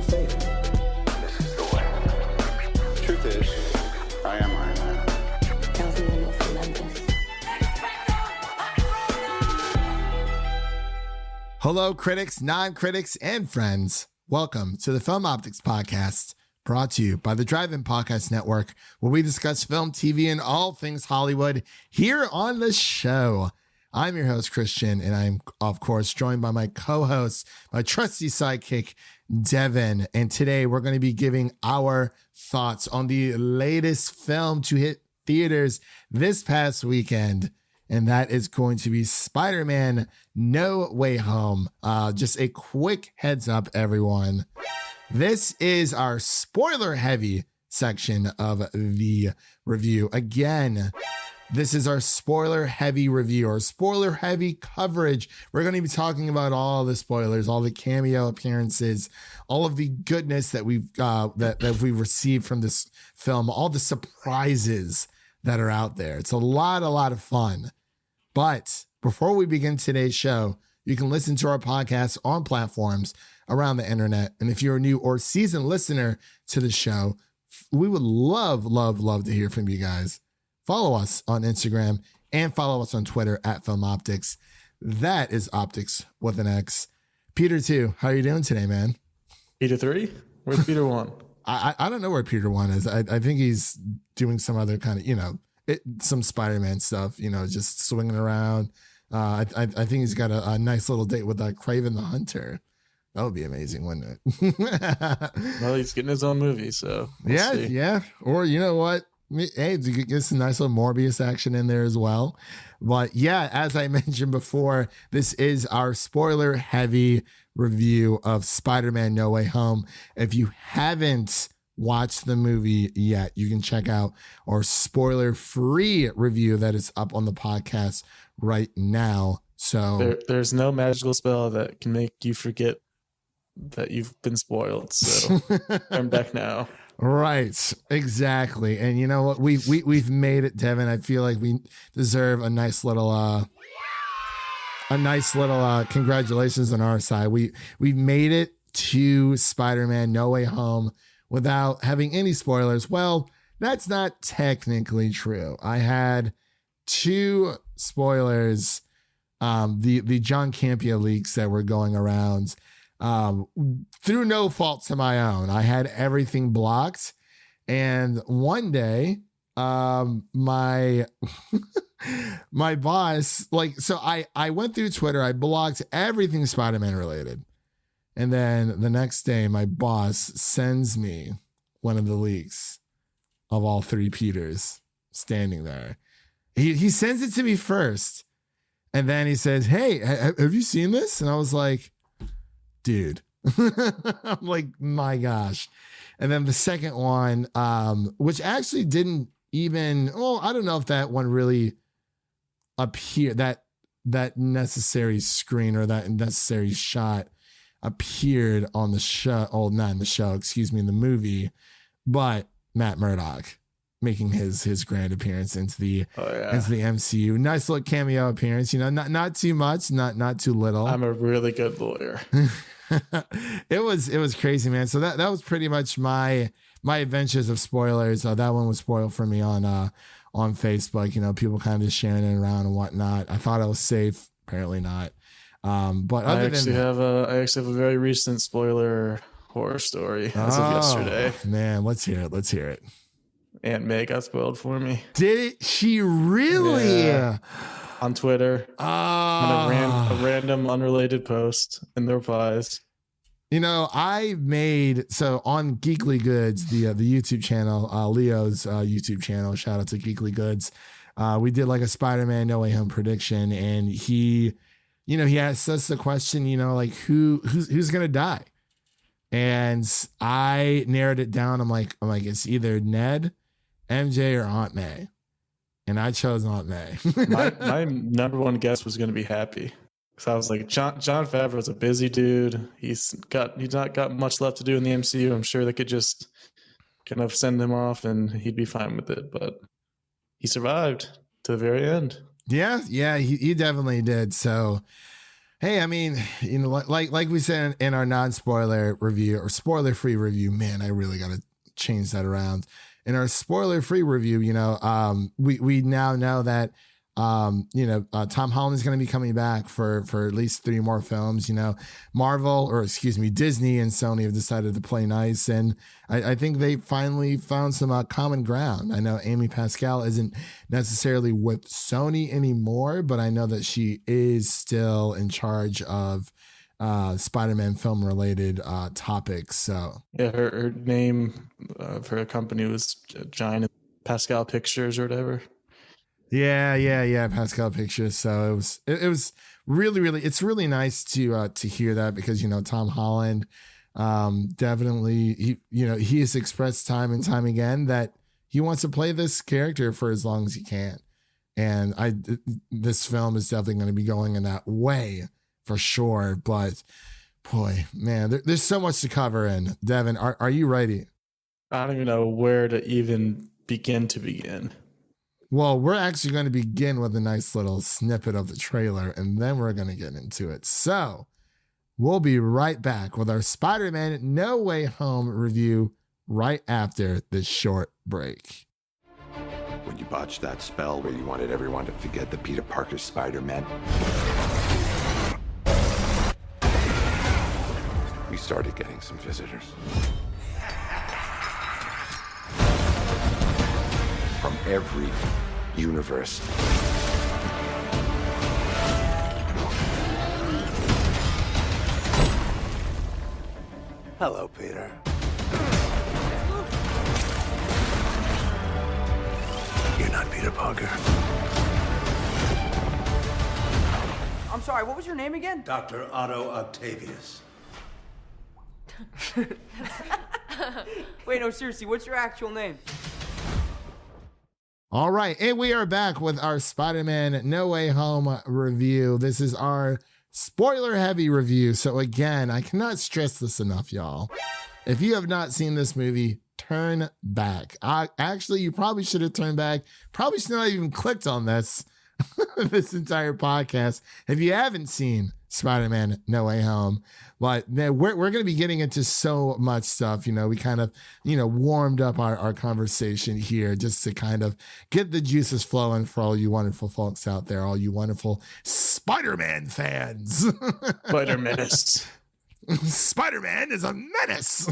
the fate. This is the way. Truth is, I am Iron Man. Tells me when you're tremendous. Hello, critics, non-critics, and friends. Welcome to the Film Optix podcast, brought to you by the Drive-In Podcast Network, where we discuss film, TV, and all things Hollywood here on the show. I'm your host, Christian, and I'm, of course, joined by my co-host, my trusty sidekick, Devin. And today we're going to be giving our thoughts on the latest film to hit theaters this past weekend, and that is going to be Spider-Man No Way Home. Just a quick heads up, everyone. This is our spoiler-heavy section of the review. Again, this is our spoiler-heavy review, or spoiler-heavy coverage. We're going to be talking about all the spoilers, all the cameo appearances, all of the goodness that we've that we've received from this film, all the surprises that are out there. It's a lot of fun. But before we begin today's show, you can listen to our podcast on platforms around the internet. And if you're a new or seasoned listener to the show, we would love to hear from you guys. Follow us on Instagram and follow us on Twitter at Film Optix. That is Optix with an X. Peter 2, how are you doing today, man? Peter 3? Where's Peter 1? I don't know where Peter 1 is. I think he's doing some other kind of, some Spider-Man stuff, just swinging around. I think he's got a nice little date with Kraven the Hunter. That would be amazing, wouldn't it? Well, he's getting his own movie, so we'll see. Yeah. Or you know what? Hey, you could get some nice little Morbius action in there as well. But yeah, as I mentioned before, this is our spoiler-heavy review of Spider-Man No Way Home. If you haven't watched the movie yet, you can check out our spoiler-free review that is up on the podcast right now. So there's no magical spell that can make you forget that you've been spoiled. So I'm back now. Right, exactly. And you know what? We've made it, Devin. I feel like we deserve a nice little congratulations on our side. We made it to Spider-Man No Way Home without having any spoilers. Well, that's not technically true. I had 2 spoilers, the John Campia leaks that were going around. Through no fault to my own. I had everything blocked. And one day, my boss, I went through Twitter, I blocked everything Spider-Man related. And then the next day, my boss sends me one of the leaks of all 3 Peters standing there. He sends it to me first. And then he says, "Hey, have you seen this?" And I was like, dude. I'm like, my gosh. And then the second one, which actually didn't even, I don't know if that one really appeared, that necessary screen or that necessary shot appeared on the show. Oh, not in the show, excuse me, in the movie, but Matt Murdock making his grand appearance into the MCU. Nice little cameo appearance, not too much, not too little. I'm a really good lawyer. It was crazy, man. So that was pretty much my adventures of spoilers. That one was spoiled for me on Facebook. People kind of just sharing it around and whatnot. I thought I was safe, apparently not. But I actually have a very recent spoiler horror story as of yesterday. Man, let's hear it. Aunt May got spoiled for me. Did she really? Yeah. On Twitter, on a random unrelated post in the replies. I made, so on Geekly Goods, the YouTube channel, Leo's YouTube channel, shout out to Geekly Goods. We did like a Spider-Man No Way Home prediction, and he asked us the question, who's gonna die? And I narrowed it down. I'm like, it's either Ned, MJ, or Aunt May. And I chose Aunt May. my number one guess was going to be Happy. So I was like, Jon Favreau's a busy dude. He's not got much left to do in the MCU. I'm sure they could just kind of send him off and he'd be fine with it. But he survived to the very end. Yeah, he definitely did. So Hey, I mean, like we said in our non-spoiler review or spoiler-free review, man, I really got to change that around. In our spoiler-free review, we now know that Tom Holland is going to be coming back for at least 3 more films. Disney and Sony have decided to play nice, and I think they finally found some common ground. I know Amy Pascal isn't necessarily with Sony anymore, but I know that she is still in charge of Spider-Man film related topics. So yeah, her name of her company was Giant Pascal Pictures or whatever. Yeah, Pascal Pictures. So it was really, it's really nice to hear that, because Tom Holland definitely he has expressed time and time again that he wants to play this character for as long as he can, and this film is definitely going to be going in that way for sure. But boy, man, there's so much to cover. And Devin, are you ready? I don't even know where to even begin. Well, we're actually going to begin with a nice little snippet of the trailer, and then we're going to get into it. So we'll be right back with our Spider-Man No Way Home review right after this short break. When you botched that spell where you wanted everyone to forget that Peter Parker's Spider-Man, we started getting some visitors. From every universe. Hello, Peter. You're not Peter Parker. I'm sorry, what was your name again? Dr. Otto Octavius. Wait, no, seriously, what's your actual name? All right, and we are back with our Spider-Man No Way Home review. This is our spoiler-heavy review. So again, I cannot stress this enough, y'all. If you have not seen this movie, turn back. Actually, you probably should have turned back. Probably should not even clicked on this this entire podcast if you haven't seen Spider-Man No Way Home. But we're going to be getting into so much stuff. We kind of, warmed up our conversation here just to kind of get the juices flowing for all you wonderful folks out there, all you wonderful Spider-Man fans. Spider-Menace. Spider-Man is a menace.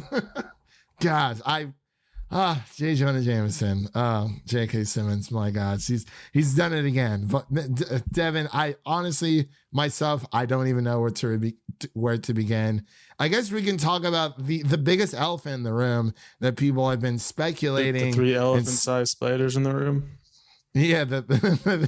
God, J. Jonah Jameson, J.K. Simmons, my God, he's done it again. But Devin, I honestly, myself, I don't even know where to begin. I guess we can talk about the biggest elephant in the room that people have been speculating. The 3 elephant-sized spiders in the room. Yeah,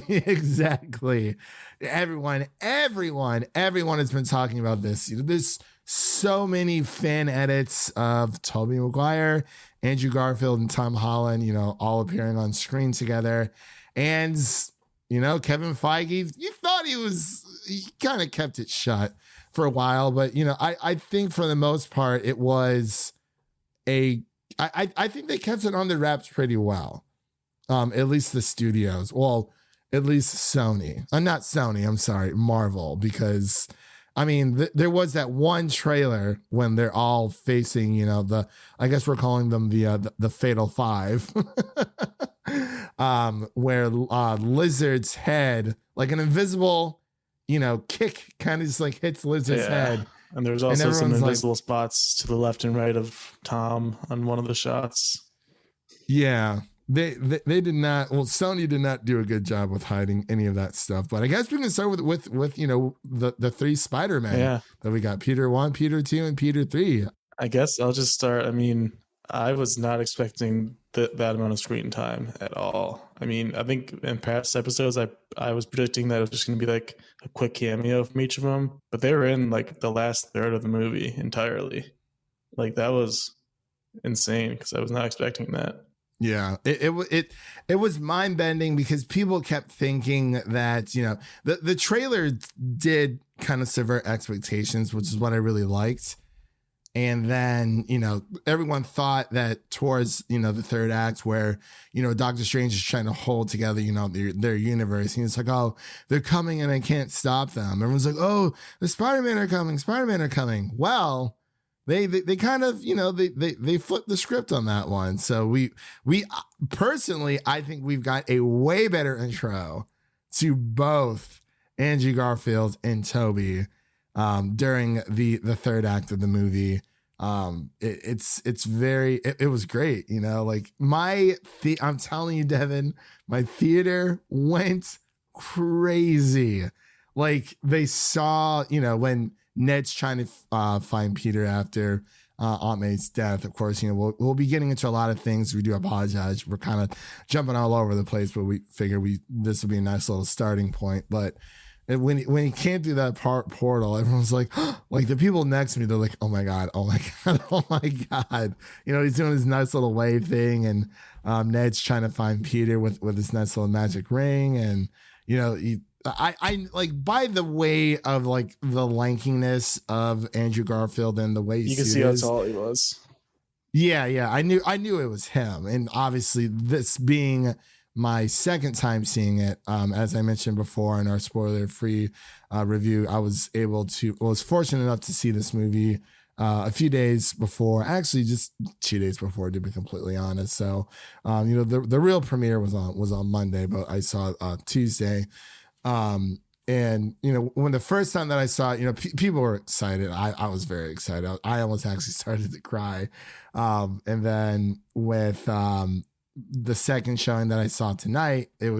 exactly. Everyone has been talking about this. There's so many fan edits of Tobey Maguire, Andrew Garfield, and Tom Holland, all appearing on screen together. And, Kevin Feige, you thought he kind of kept it shut for a while. But, I think for the most part, it was I think they kept it on the wraps pretty well. At least the studios. Well, at least Sony. Not Sony, I'm sorry, Marvel. Because, there was that one trailer when they're all facing, I guess we're calling them the Fatal Five, where Lizard's head, like an invisible, kick kind of just like hits Lizard's head. And there's also some everyone's invisible spots to the left and right of Tom on one of the shots. Yeah. They did not. Well, Sony did not do a good job with hiding any of that stuff. But I guess we can start with the 3 Spider-Men that we got: Peter 1, Peter 2, and Peter 3. I guess I'll just start. I was not expecting that amount of screen time at all. I think in past episodes, I was predicting that it was just going to be like a quick cameo from each of them, but they were in like the last third of the movie entirely. Like that was insane because I was not expecting that. Yeah, it was mind bending because people kept thinking that, the trailer did kind of subvert expectations, which is what I really liked. And then, everyone thought that towards, the third act where, Doctor Strange is trying to hold together, their universe. And it's like, oh, they're coming and I can't stop them. Everyone's like, oh, the Spider-Man are coming. Well, they kind of, they flipped the script on that one. So we personally, I think we've got a way better intro to both Andrew Garfield and Toby during the third act of the movie. It was great, like I'm telling you, Devin, my theater went crazy. Like they saw, when Ned's trying to find Peter after Aunt May's death. Of course, we'll be getting into a lot of things. We do apologize. We're kind of jumping all over the place, but we figure this would be a nice little starting point. But when he can't do that portal, everyone's like the people next to me, they're like, oh my God. He's doing his nice little wave thing, and Ned's trying to find Peter with his nice little magic ring, and I like by the way of like the lankiness of Andrew Garfield and the way you can see how tall he was. Yeah, I knew it was him, and obviously this being my second time seeing it, as I mentioned before in our spoiler-free review, I was fortunate enough to see this movie a few days before, actually just 2 days before, to be completely honest. So, the real premiere was on Monday, but I saw it Tuesday. And when the first time that I saw it, people were excited. I was very excited. I almost actually started to cry. And then with the second showing that I saw tonight, it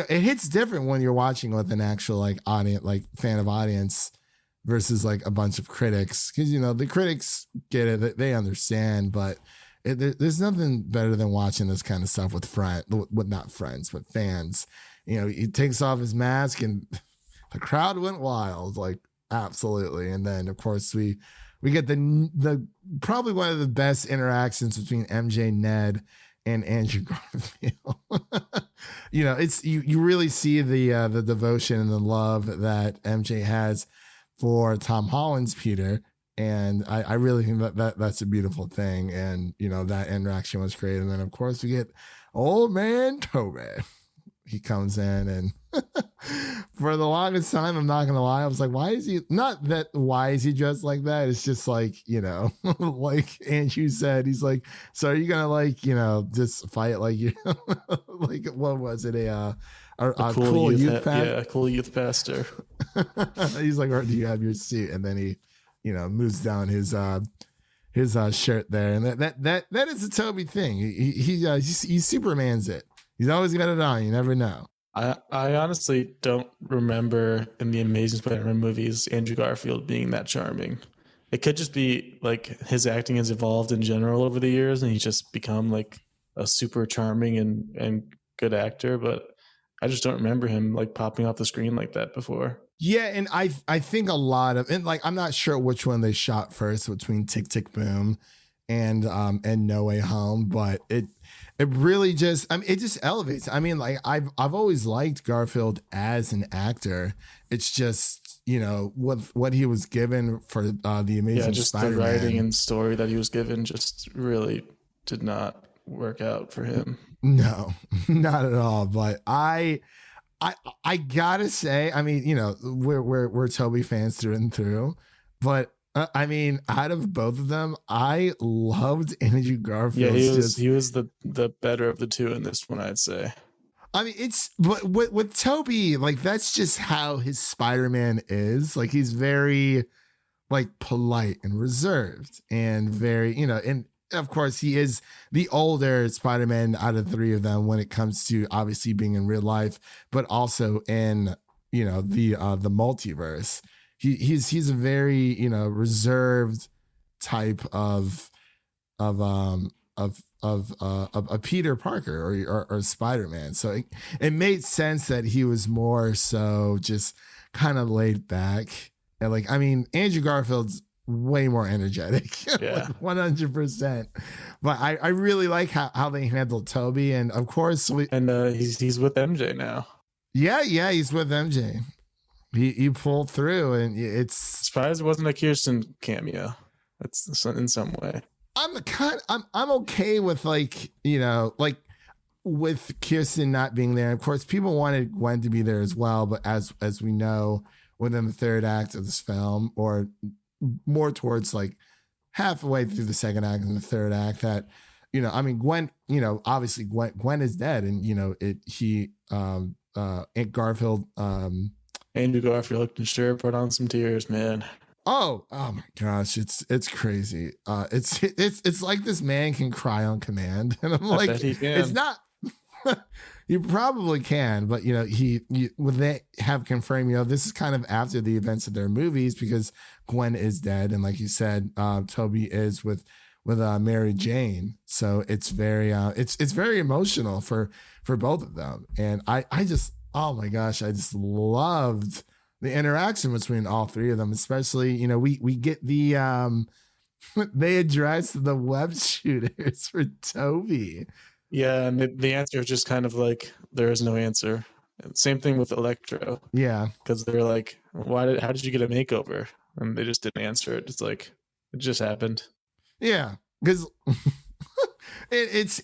hits different when you're watching with an actual like audience, like fan of audience, versus like a bunch of critics, because the critics get it, they understand, but there's nothing better than watching this kind of stuff with not friends, but fans. He takes off his mask and the crowd went wild, like absolutely. And then of course we get the probably one of the best interactions between MJ, Ned, and Andrew Garfield. It's you really see the devotion and the love that MJ has for Tom Holland's Peter, and I really think that's a beautiful thing. And that interaction was great. And then of course we get old man Toby. He comes in, and for the longest time, I'm not gonna lie, I was like, why is he dressed like that? It's just like, like Andrew said, he's like, so are you gonna just fight like like what was it, a cool youth pastor? Yeah, a cool youth pastor. He's like, or do you have your suit? And then he moves down his shirt there, and that is a Toby thing. He Superman's it. He's always got it on. You never know. I honestly don't remember in the Amazing Spider-Man movies Andrew Garfield being that charming. It could just be like his acting has evolved in general over the years, and he's just become like a super charming and good actor. But I just don't remember him like popping off the screen like that before. Yeah, and I think a lot of, and like I'm not sure which one they shot first between Tick Tick Boom and No Way Home, but it really just, it just elevates. Like I've always liked Garfield as an actor. It's just, what he was given for the Amazing Spider-Man. The writing and story that he was given just really did not work out for him. No, not at all. But I gotta say, we're Toby fans through and through, but out of both of them, I loved Andrew Garfield. Yeah, he was the better of the two in this one, I'd say. But with Toby, like that's just how his Spider-Man is. Like he's very like polite and reserved and very, and of course he is the older Spider-Man out of three of them when it comes to obviously being in real life, but also in, the multiverse. He's a very reserved type of Peter Parker or Spider-Man. So it made sense that he was more so just kind of laid back. And Andrew Garfield's way more energetic, yeah. 100%. But I really like how they handled Toby, and of course he's with MJ now. Yeah, he's with MJ. He pulled through, and it's surprised it wasn't a Kirsten cameo. That's in some way. I'm okay with like, you know, like with Kirsten not being there. Of course, people wanted Gwen to be there as well, but as we know, within the third act of this film, or more towards like halfway through the second act and the third act, that, you know, I mean, Gwen, you know, obviously Gwen is dead, and you know, Aunt Garfield, Andrew Garfield looked sure put on some tears, man. Oh my gosh, it's crazy. It's like this man can cry on command, and I'm like, it's not. You probably can, but you know, when they have confirmed, you know, this is kind of after the events of their movies, because Gwen is dead, and like you said, Toby is with Mary Jane, so it's very it's very emotional for both of them, and I just, oh my gosh, I just loved the interaction between all three of them, especially, you know, we get the they address the web shooters for Toby. Yeah, and the answer is just kind of like, there is no answer. Same thing with Electro. Yeah, because they're like, how did you get a makeover? And they just didn't answer it. It's like, it just happened. Yeah, because it's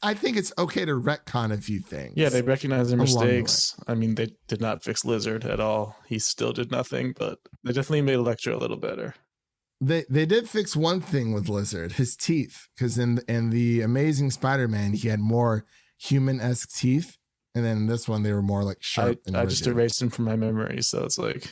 I think it's okay to retcon a few things. Yeah, they recognize their mistakes. I mean, they did not fix Lizard at all. He still did nothing, but they definitely made Electro a little better. They did fix one thing with Lizard, his teeth, because in the Amazing Spider-Man, he had more human-esque teeth, and then in this one they were more like sharp. I just erased him from my memory, so it's like,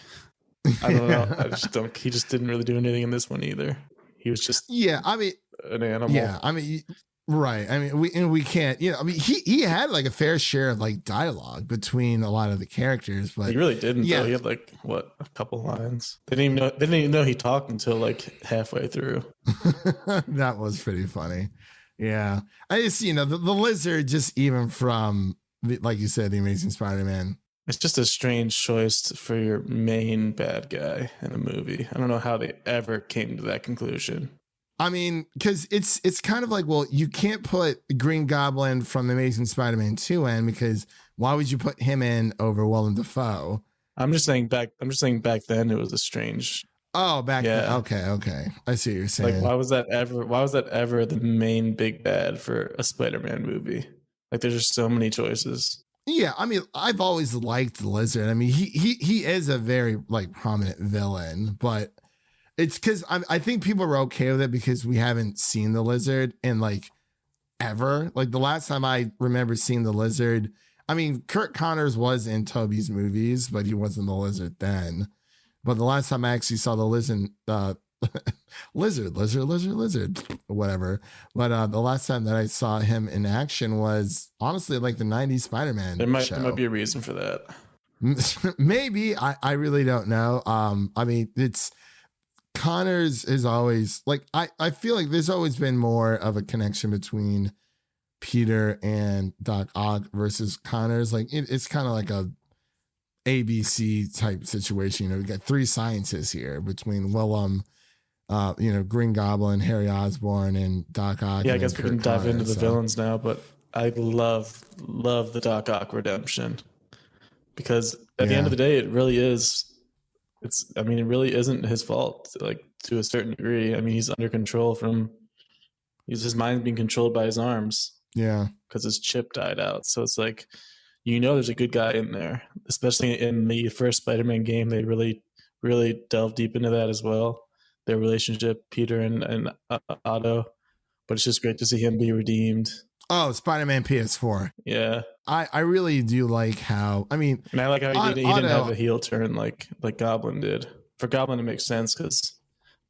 I don't know. I just don't. He just didn't really do anything in this one either. He was just an animal. Yeah, I mean, right. I mean, we can't, you know, I mean, he had like a fair share of like dialogue between a lot of the characters, but he really didn't. Yeah, though. He had like a couple lines. They didn't even know he talked until like halfway through. That was pretty funny. Yeah, I just, you know, the Lizard, just even from like you said, the Amazing Spider-Man. It's just a strange choice for your main bad guy in a movie. I don't know how they ever came to that conclusion. I mean, because it's kind of like, well, you can't put Green Goblin from Amazing Spider-Man 2 in, because why would you put him in over Willem Dafoe? I'm just saying back then it was a strange. Oh, back then. Okay. I see what you're saying. Like, why was that ever the main big bad for a Spider-Man movie? Like, there's just so many choices. Yeah, I mean, I've always liked the Lizard. I mean, he is a very like prominent villain, but it's because I think people are okay with it because we haven't seen the Lizard in like ever. Like the last time I remember seeing the Lizard, I mean, Kurt Connors was in Toby's movies, but he wasn't the Lizard then. But the last time I actually saw the Lizard, lizard, whatever. But the last time that I saw him in action was honestly like the 90s Spider-Man There might be a reason for that. Maybe. I really don't know. I mean, it's Connors is always like, I feel like there's always been more of a connection between Peter and Doc Ock versus Connors. Like it's kind of like a ABC type situation. You know, we got three scientists here between Willem, Green Goblin, Harry Osborn, and Doc Ock. Yeah, I guess we can dive into the villains now, but I love the Doc Ock redemption, because at the end of the day, it really is. It really isn't his fault, like to a certain degree. I mean, he's under control his mind's being controlled by his arms. Yeah, because his chip died out. So it's like, there's a good guy in there, especially in the first Spider-Man game. They really, really delved deep into that as well. Their relationship, Peter and Otto. But it's just great to see him be redeemed. Oh, Spider-Man PS4. Yeah. I really do like how, I mean, and I like how he didn't have a heel turn like Goblin did. For Goblin, it makes sense because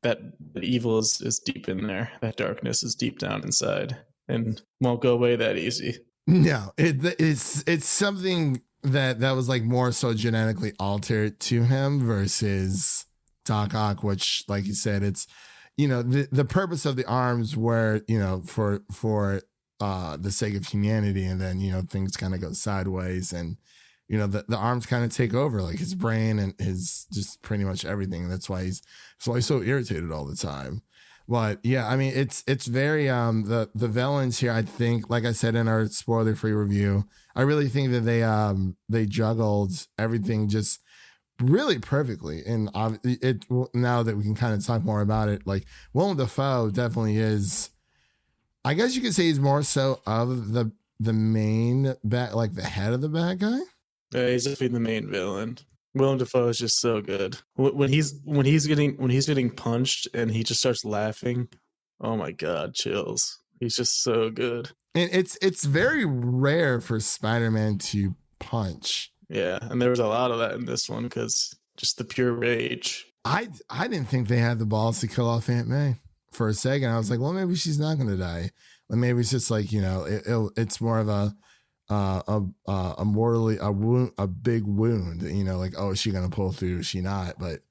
that evil is deep in there. That darkness is deep down inside and won't go away that easy. No, it's something that was like more so genetically altered to him versus Doc Ock, which, like you said, it's, the purpose of the arms were, for the sake of humanity, and then things kind of go sideways, and the arms kind of take over, like his brain and his just pretty much everything. That's why he's so irritated all the time. But yeah, I mean, it's very the villains here, I think, like I said in our spoiler free review, I really think that they juggled everything just really perfectly. And it now that we can kind of talk more about it, like Willem Dafoe definitely is. I guess you could say he's more so of the main bad, like the head of the bad guy. Yeah, he's definitely the main villain. Willem Dafoe is just so good. When he's getting punched and he just starts laughing, oh my god, chills. He's just so good. And it's very rare for Spider-Man to punch. Yeah, and there was a lot of that in this one because just the pure rage. I didn't think they had the balls to kill off Aunt May for a second. I was like, well, maybe she's not going to die. But maybe it's just like, it's more of a big wound, like, oh, is she going to pull through? Is she not? But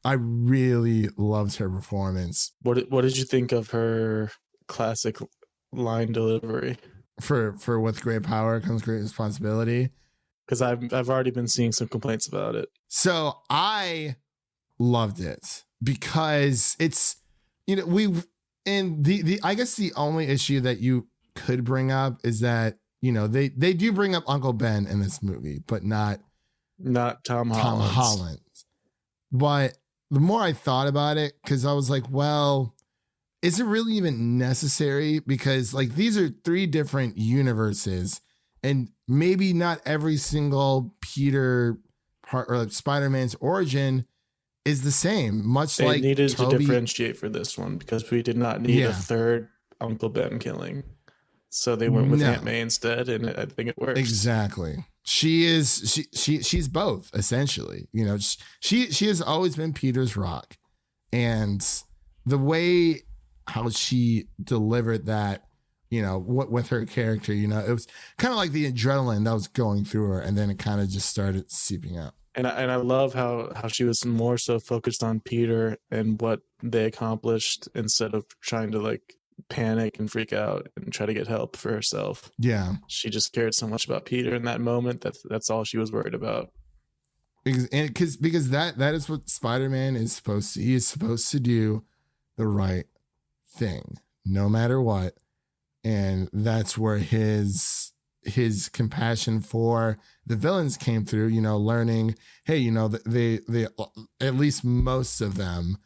I really loved her performance. What did you think of her classic line delivery? For with great power comes great responsibility. Because I've already been seeing some complaints about it. So I loved it because it's, I guess the only issue that you could bring up is that, they do bring up Uncle Ben in this movie, but not Tom Holland. But the more I thought about it, because I was like, well, is it really even necessary? Because like these are 3 different universes, and maybe not every single Peter part or like Spider-Man's origin is the same. Much they like needed Toby, to differentiate for this one because we did not need a third Uncle Ben killing. So they went with Aunt May instead, and I think it works. Exactly. She's both essentially. She has always been Peter's rock, and the way how she delivered that, with her character, it was kind of like the adrenaline that was going through her, and then it kind of just started seeping out. And I love how she was more so focused on Peter and what they accomplished instead of trying to like panic and freak out and try to get help for herself. Yeah. She just cared so much about Peter in that moment. That's all she was worried about. And because that is what Spider-Man is supposed to. He is supposed to do the right thing no matter what. And that's where his compassion for the villains came through, learning, hey, they at least most of them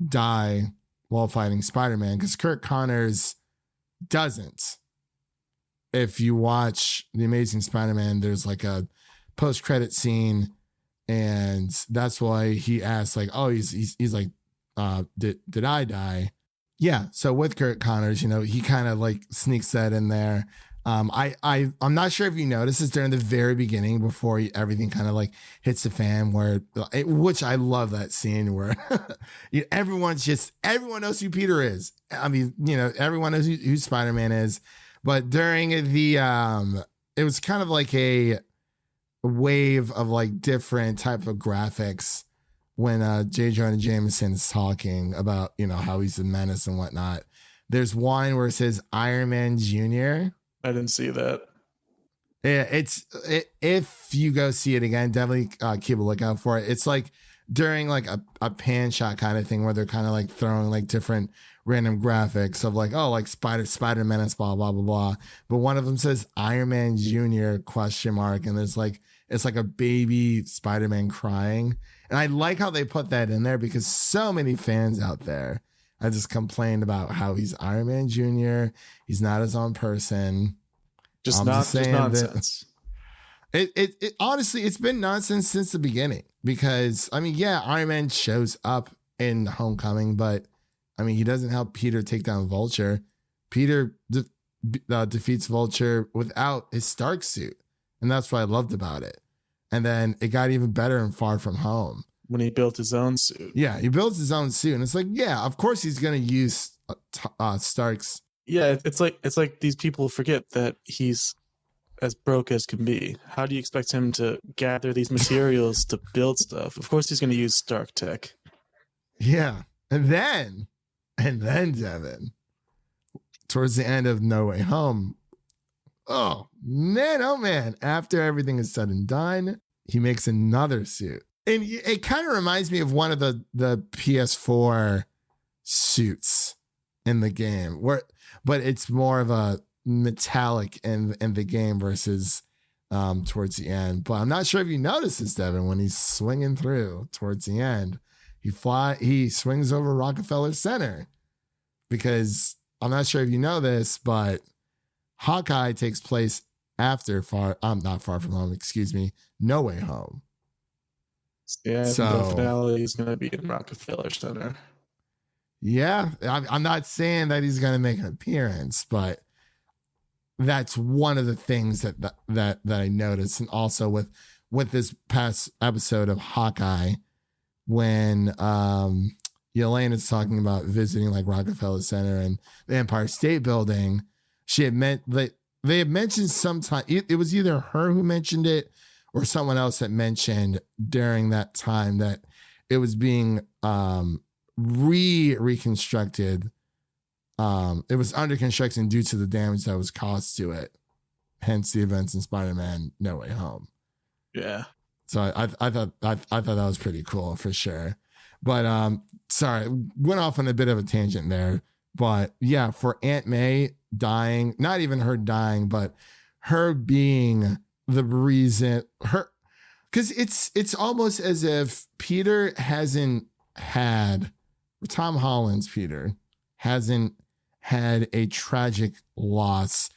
die while fighting Spider-Man, because Kirk Connors doesn't. If you watch The Amazing Spider-Man, there's like a post-credit scene, and that's why he asks, like, oh, he's like, did I die? Yeah. So with Kirk Connors, he kind of like sneaks that in there. I'm not sure if you noticed this during the very beginning before everything kind of like hits the fan, which I love that scene where everyone knows who Peter is. I mean, everyone knows who Spider-Man is, but during it was kind of like a wave of like different type of graphics when J. Jonah Jameson is talking about, how he's a menace and whatnot. There's one where it says Iron Man Jr. I didn't see that. Yeah, if you go see it again, definitely keep a lookout for it. It's like during like a pan shot kind of thing where they're kind of like throwing like different random graphics of like, oh, like Spider Menace, blah blah blah blah. But one of them says Iron Man Jr. ? And there's like it's like a baby Spider-Man crying, and I like how they put that in there because so many fans out there I just complained about how he's Iron Man Jr. He's not his own person. Just nonsense. It honestly, it's been nonsense since the beginning because, I mean, yeah, Iron Man shows up in Homecoming, but I mean, he doesn't help Peter take down Vulture. Peter defeats Vulture without his Stark suit. And that's what I loved about it. And then it got even better in Far From Home. When he built his own suit. Yeah, he builds his own suit. And it's like, yeah, of course he's going to use Stark's. Yeah, it's like these people forget that he's as broke as can be. How do you expect him to gather these materials to build stuff? Of course he's going to use Stark tech. Yeah. And then Devin, towards the end of No Way Home, oh man, after everything is said and done, he makes another suit. And it kind of reminds me of one of the PS4 suits in the game, but it's more of a metallic in the game versus towards the end. But I'm not sure if you noticed this, Devin, when he's swinging through towards the end, he swings over Rockefeller Center, because I'm not sure if you know this, but Hawkeye takes place after not Far From Home, excuse me, No Way Home. Yeah, so the finale is going to be in Rockefeller Center. Yeah, I'm not saying that he's going to make an appearance, but that's one of the things that I noticed. And also with this past episode of Hawkeye, when Elaine is talking about visiting like Rockefeller Center and the Empire State Building, she had meant that they had mentioned sometime, it was either her who mentioned it or someone else that mentioned during that time that it was being reconstructed. It was under construction due to the damage that was caused to it, hence the events in Spider-Man No Way Home. Yeah. So I thought that was pretty cool for sure. But sorry, went off on a bit of a tangent there. But yeah, for Aunt May dying, not even her dying, but her being the reason, because it's almost as if Peter hasn't had, Tom Holland's Peter hasn't had a tragic loss.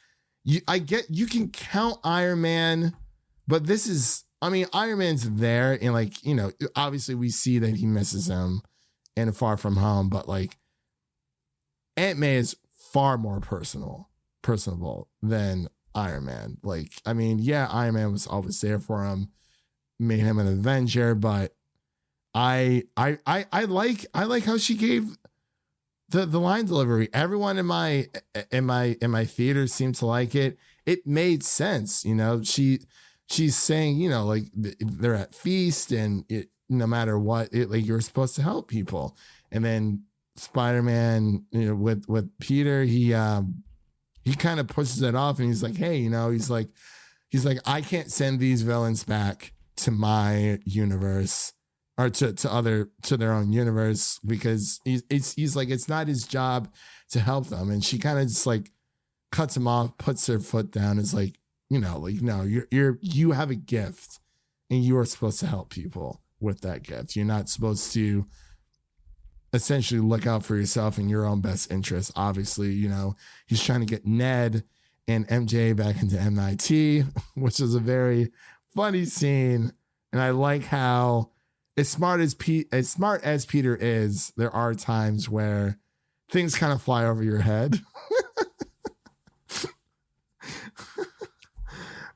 You can count Iron Man, but this is, I mean, Iron Man's there, and like, you know, obviously we see that he misses him in Far From Home, but like Aunt May is far more personable than Iron Man. Like, I mean, yeah, Iron Man was always there for him, made him an Avenger, but I like how she gave the line delivery. Everyone in my theater seemed to like it. It made sense, you know. She's saying, you know, like they're at feast, and it, no matter what, like you're supposed to help people. And then Spider-Man, you know, with Peter, he kind of pushes it off, and he's like, hey, you know, he's like, I can't send these villains back to my universe or to their own universe, because he's like, it's not his job to help them. And she kind of just like cuts him off, puts her foot down, is like, you know, like, no, you have a gift, and you are supposed to help people with that gift. You're not supposed to essentially look out for yourself and your own best interest. Obviously, you know, he's trying to get Ned and MJ back into MIT, which is a very funny scene. And I like how, as smart as Peter is, there are times where things kind of fly over your head.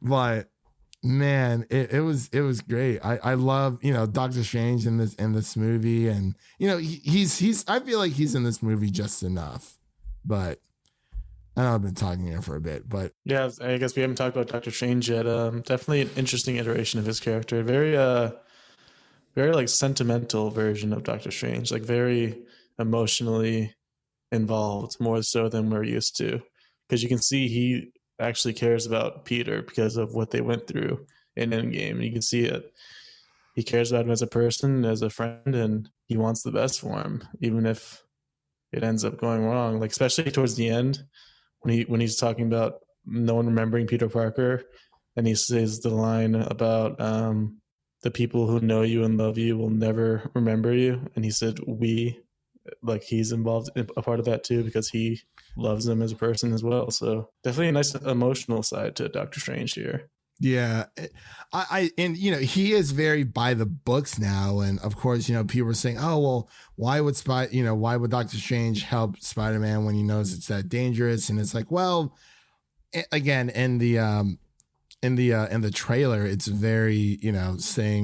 But man, it was great. I love, you know, Doctor Strange in this movie, and you know, he's I feel like he's in this movie just enough. But I know I've been talking here for a bit, but yeah, I guess we haven't talked about Doctor Strange yet. Definitely an interesting iteration of his character. Very like sentimental version of Doctor Strange, like very emotionally involved, more so than we're used to, because you can see he actually cares about Peter because of what they went through in Endgame. And you can see it. He cares about him as a person, as a friend, and he wants the best for him, even if it ends up going wrong. Like, especially towards the end, when he's talking about no one remembering Peter Parker, and he says the line about the people who know you and love you will never remember you. And he said, we, like he's involved in a part of that too, because he loves him as a person as well. So definitely a nice emotional side to Doctor Strange here. Yeah, and you know, he is very by the books now, and of course, you know, people are saying, oh well, why would Doctor Strange help Spider-Man when he knows it's that dangerous? And it's like, well, again, in the trailer, it's very, you know,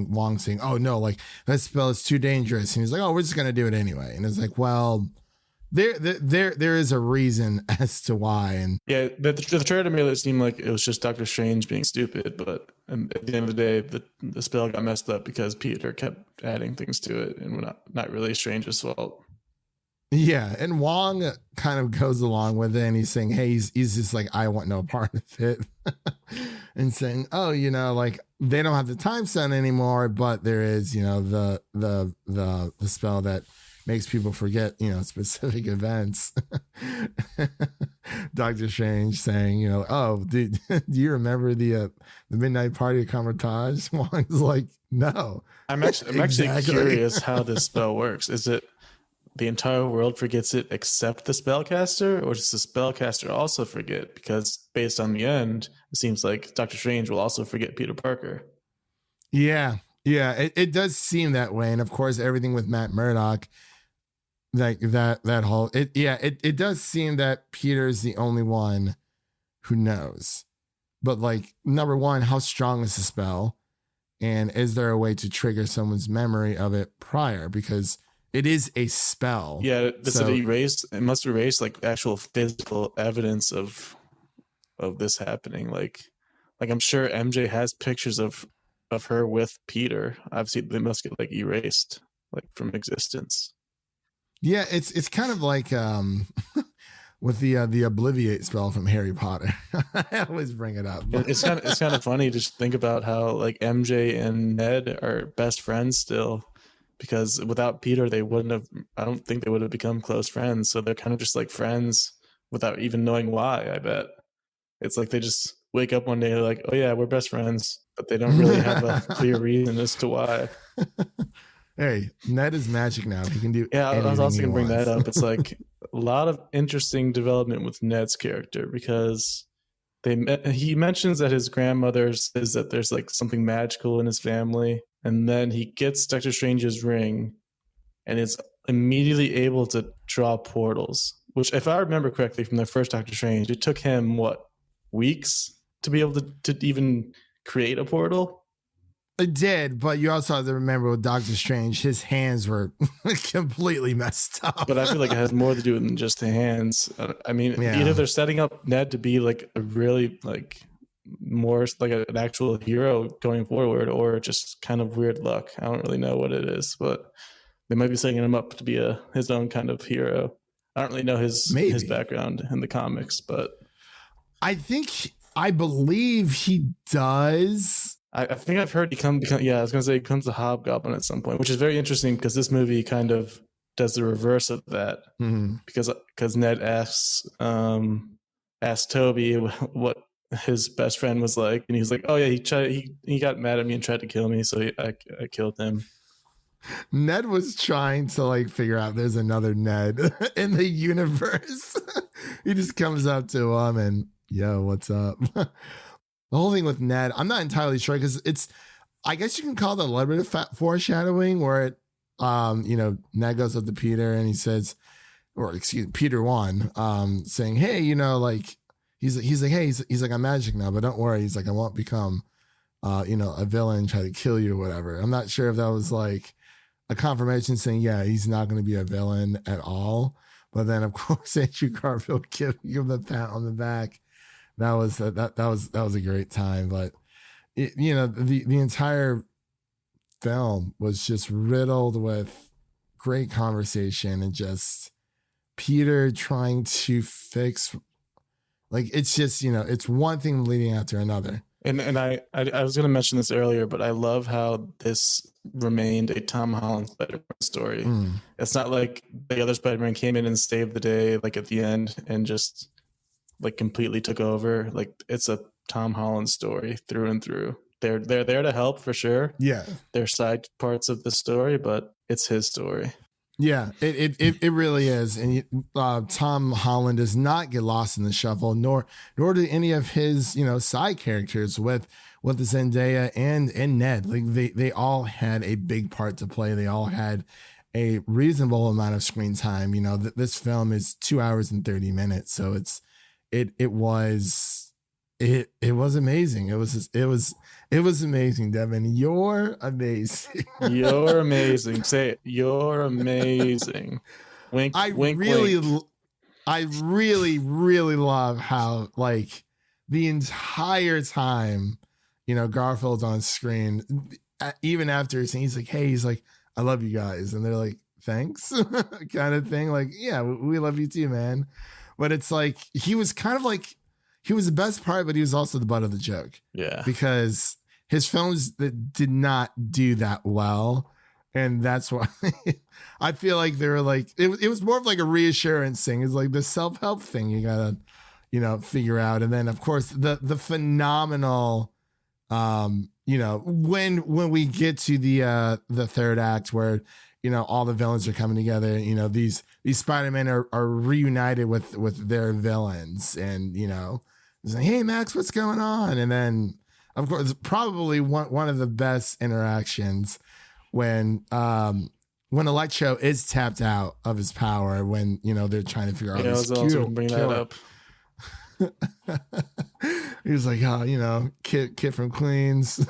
Wong saying, oh no, like that spell is too dangerous, and he's like, oh, we're just gonna do it anyway. And it's like, well, there is a reason as to why. And yeah, the trailer made it seem like it was just Doctor Strange being stupid, but at the end of the day, the spell got messed up because Peter kept adding things to it, and not really Strange's fault. Yeah, and Wong kind of goes along with it, and he's saying, hey, he's just like, I want no part of it. And saying, oh, you know, like they don't have the time stone anymore, but there is, you know, the spell that makes people forget, specific events. Doctor Strange saying, oh, do you remember the midnight party at Cumberbatch? Wong's like, no. I'm actually curious how this spell works. Is it the entire world forgets it except the spellcaster, or does the spellcaster also forget? Because based on the end, it seems like Doctor Strange will also forget Peter Parker. Yeah, it does seem that way, and of course, everything with Matt Murdock, like that whole it does seem that Peter's the only one who knows. But like, number one, how strong is the spell, and is there a way to trigger someone's memory of it prior? Because it is a spell. Yeah, it must erase like actual physical evidence of this happening. Like I'm sure MJ has pictures of her with Peter. Obviously, they must get like erased like from existence. Yeah, it's kind of like with the Obliviate spell from Harry Potter. I always bring it up. It's kind of funny to just think about how like MJ and Ned are best friends still. Because without Peter, I don't think they would have become close friends. So they're kind of just like friends without even knowing why, I bet. It's like they just wake up one day like, oh yeah, we're best friends. But they don't really have a clear reason as to why. Hey, Ned is magic now. He can do I was also going to bring wants. that up. It's like a lot of interesting development with Ned's character because he mentions that his grandmother says that there's like something magical in his family. And then he gets Doctor Strange's ring and is immediately able to draw portals, which if I remember correctly from the first Doctor Strange, it took him, weeks to be able to even create a portal? It did, but you also have to remember with Doctor Strange, his hands were completely messed up. But I feel like it has more to do than just the hands. I mean, either they're setting up Ned to be like a really like more like an actual hero going forward, or just kind of weird luck. I don't really know what it is, but they might be setting him up to be his own kind of hero. I don't really know his background in the comics, but I believe he does. I think I've heard he I was gonna say he becomes a hobgoblin at some point, which is very interesting because this movie kind of does the reverse of that. Mm-hmm. Because Ned asks Toby what his best friend was like, and he's like, oh yeah, he got mad at me and tried to kill me, so I killed him. Ned was trying to like figure out there's another Ned in the universe. He just comes up to him and, yo, what's up? The whole thing with Ned, I'm not entirely sure because I guess you can call it a little bit of foreshadowing where it, Ned goes up to Peter and he says, Peter 1, saying, hey, like, he's like, hey, he's like, I'm magic now, but don't worry. He's like, I won't become, a villain, try to kill you or whatever. I'm not sure if that was like a confirmation saying, yeah, he's not going to be a villain at all. But then, of course, Andrew Garfield give him the pat on the back. That was a great time. But the entire film was just riddled with great conversation and just Peter trying to fix. Like, it's just, it's one thing leading after another. And I was going to mention this earlier, but I love how this remained a Tom Holland Spider-Man story. It's not like the other Spider-Man came in and saved the day, like at the end, and just like completely took over. Like, it's a Tom Holland story through and through. They're there to help for sure. Yeah, they're side parts of the story, but it's his story. Yeah, it really is. And Tom Holland does not get lost in the shuffle, nor do any of his side characters with the Zendaya and Ned. Like they all had a big part to play. They all had a reasonable amount of screen time. This film is 2 hours and 30 minutes, so it was amazing. It was amazing, Devin. You're amazing. You're amazing. Say it. You're amazing. Wink, wink, wink. I really, really love how, like, the entire time, Garfield's on screen, even after he's like, hey, he's like, I love you guys. And they're like, thanks, kind of thing. Like, yeah, we love you too, man. But it's like, he was kind of like, he was the best part, but he was also the butt of the joke. Yeah. Because his films that did not do that well, And that's why I feel like they were like, it was more of like a reassurance thing. It's like the self-help thing you gotta, figure out. And then of course the phenomenal, when we get to the third act where, all the villains are coming together, these Spider-Men are reunited with their villains, and, it's like, hey Max, what's going on? And then of course, probably one of the best interactions when Electro is tapped out of his power, when they're trying to figure out I was also bring that up. He was like, kid from Queens,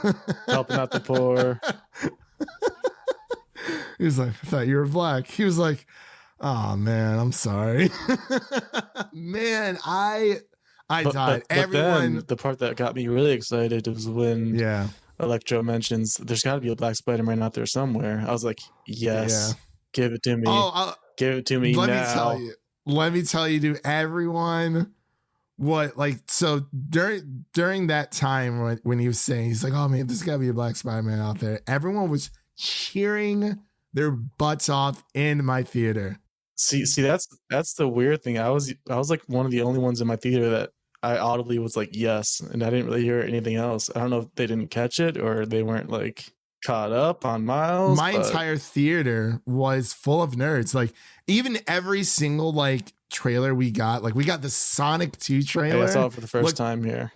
helping out the poor. He was like, I thought you were black. He was like, oh man, I'm sorry. Man, I died. But then the part that got me really excited was when Electro mentions there's got to be a black Spider-Man out there somewhere. I was like, yes, give it to me. Give it to me now. Let me tell you, dude, everyone, so during that time when he was saying, he's like, oh man, there's got to be a black Spider-Man out there. Everyone was cheering their butts off in my theater. See, that's the weird thing. I was like one of the only ones in my theater that I audibly was like, yes, and I didn't really hear anything else. I don't know if they didn't catch it or they weren't like caught up on Miles. My entire theater was full of nerds. Like even every single trailer we got the Sonic 2 trailer. I saw it for the first time here.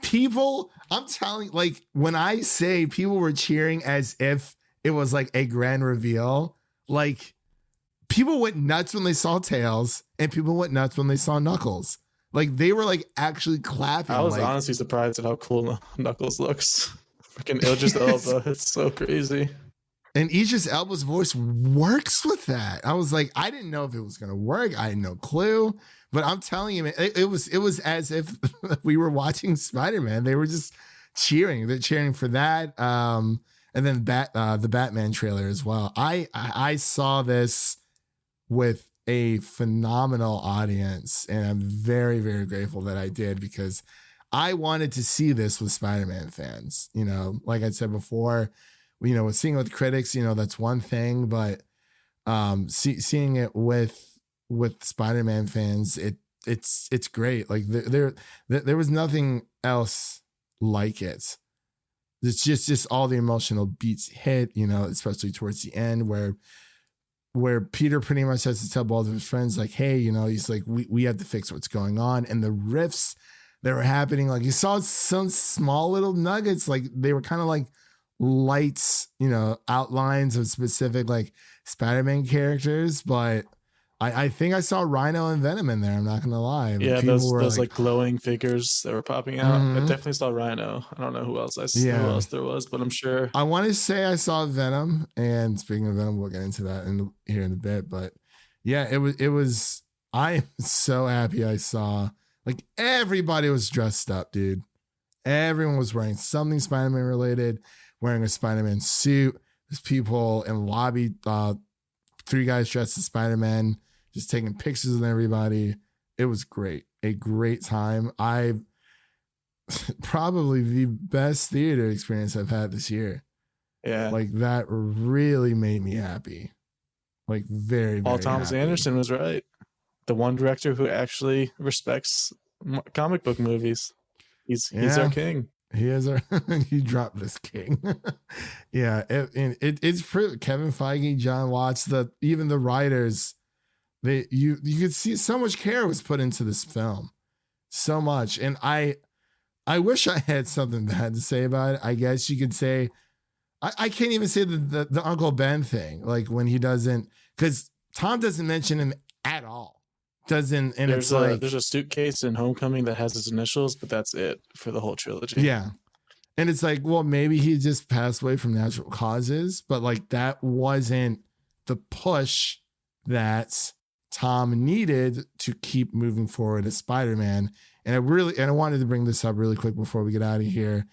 People, I'm telling, when I say people were cheering as if it was like a grand reveal, people went nuts when they saw Tails, and people went nuts when they saw Knuckles. They were actually clapping. I was honestly surprised at how cool Knuckles looks. Freaking Idris Elba. It's so crazy. And Idris Elba's voice works with that. I was like, I didn't know if it was going to work. I had no clue. But I'm telling you, man, it was as if we were watching Spider-Man. They were just cheering. They're cheering for that. And then the Batman trailer as well. I saw this with a phenomenal audience, and I'm very, very grateful that I did, because I wanted to see this with Spider-Man fans. Like I said before, with seeing it with critics, that's one thing, but seeing it with Spider-Man fans, it's great. There was nothing else like it. It's just all the emotional beats hit, especially towards the end where Peter pretty much has to tell both of his friends, hey, he's like, we have to fix what's going on. And the riffs that were happening, you saw some small little nuggets, they were kind of lights, outlines of specific Spider-Man characters. But I think I saw Rhino and Venom in there. I'm not gonna lie. Yeah, those glowing figures that were popping out. I definitely saw Rhino. I don't know who else who else there was, but I'm sure. I want to say I saw Venom. And speaking of Venom, we'll get into that here in a bit. But yeah, it was. I am so happy I saw. Everybody was dressed up, dude. Everyone was wearing something Spider-Man related, wearing a Spider-Man suit. There's people in the lobby, 3 guys dressed as Spider-Man, just taking pictures of everybody. It was great. A great time. Probably the best theater experience I've had this year. Yeah. That really made me happy. Very, very Paul Thomas happy. Anderson was right. The one director who actually respects comic book movies. He's our king. He is our. He dropped this king. Yeah, it's pretty. Kevin Feige, Jon Watts, even the writers, you could see so much care was put into this film, so much. And I wish I had something bad to say about it. I guess you could say, I can't even say the Uncle Ben thing, when he doesn't, because Tom doesn't mention him at all. Doesn't, and there's Yeah. And it's well, maybe he just passed away from natural causes, but that wasn't the push that Tom needed to keep moving forward as Spider-Man. And I wanted to bring this up really quick before we get out of here.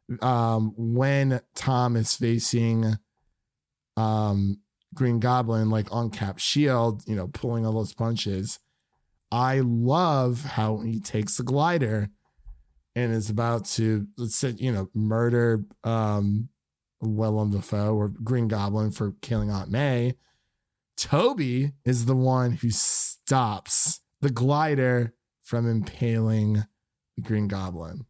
When Tom is facing Green Goblin, on Cap's shield, pulling all those punches, I love how he takes the glider and is about to, let's say, murder Willem Dafoe or Green Goblin for killing Aunt May. Toby is the one who stops the glider from impaling the Green Goblin.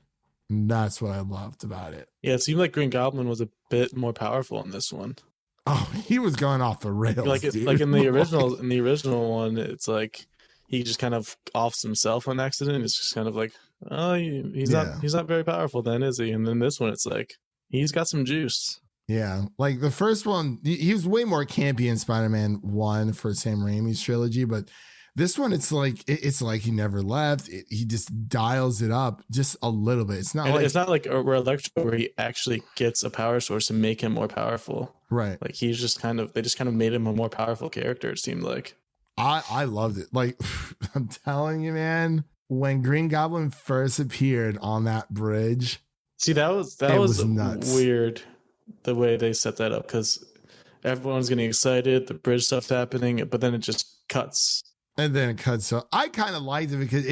And that's what I loved about it. Yeah, it seemed like Green Goblin was a bit more powerful in this one. Oh, he was going off the rails, Like dude. like in the original one, it's like he just kind of offs himself on accident. It's just kind of like, oh, he's not very powerful then, is he? And then this one, it's like he's got some juice. Yeah, like the first one, he was way more campy in Spider-Man 1 for Sam Raimi's trilogy, but this one, it's like he never left. He just dials it up just a little bit. It's not like where Electro, where he actually gets a power source to make him more powerful. Right. Like they just kind of made him a more powerful character. It seemed like. I loved it. Like I'm telling you, man, when Green Goblin first appeared on that bridge, see that was nuts. Weird. The way they set that up, because everyone's getting excited, the bridge stuff's happening, but then it just cuts. And then it cuts. So I kind of liked it because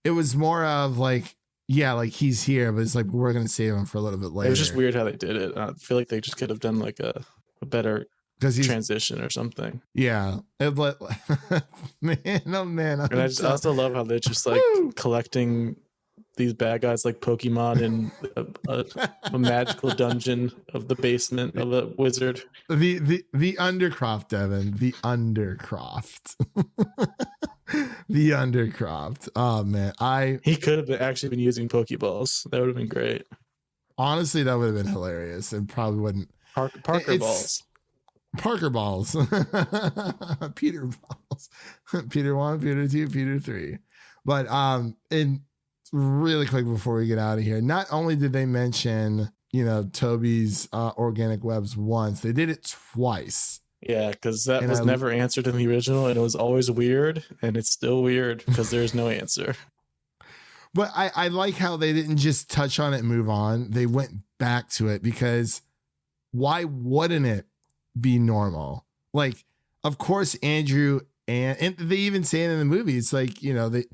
it was more of like, yeah, like he's here, but it's like, we're going to save him for a little bit later. It was just weird how they did it. I feel like they just could have done like a better transition or something. Yeah. But man, oh man. And I also love how they're just like collecting these bad guys like Pokemon in a magical dungeon of the basement of a wizard. The Undercroft, Devin. The Undercroft. The Undercroft. Oh man, he could have actually been using Pokeballs. That would have been great. Honestly, that would have been hilarious. And probably wouldn't. Parker balls. Parker balls. Peter balls. Peter 1, Peter 2, Peter 3. But in really quick before we get out of here, not only did they mention, Toby's organic webs once, they did it twice. Yeah, because that was never answered in the original, and it was always weird, and it's still weird because there's no answer. But I like how they didn't just touch on it and move on. They went back to it, because why wouldn't it be normal? Like, of course, Andrew and they even say it in the movie. It's like, they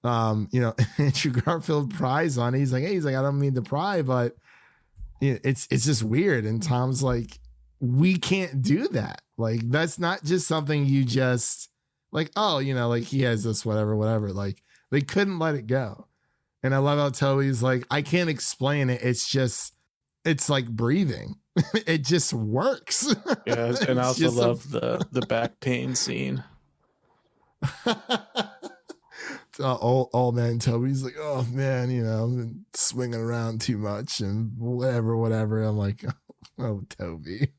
Andrew Garfield pries on it. He's like, I don't mean to pry, but it's just weird. And Tom's like, we can't do that. Like, that's not just something you just like, oh, like he has this, whatever. Like, they couldn't let it go. And I love how Toby's like, I can't explain it. It's like breathing. It just works. Yeah. And I also love the back pain scene. Old man Toby's like, oh man, I've been swinging around too much and whatever. I'm like, oh, Toby.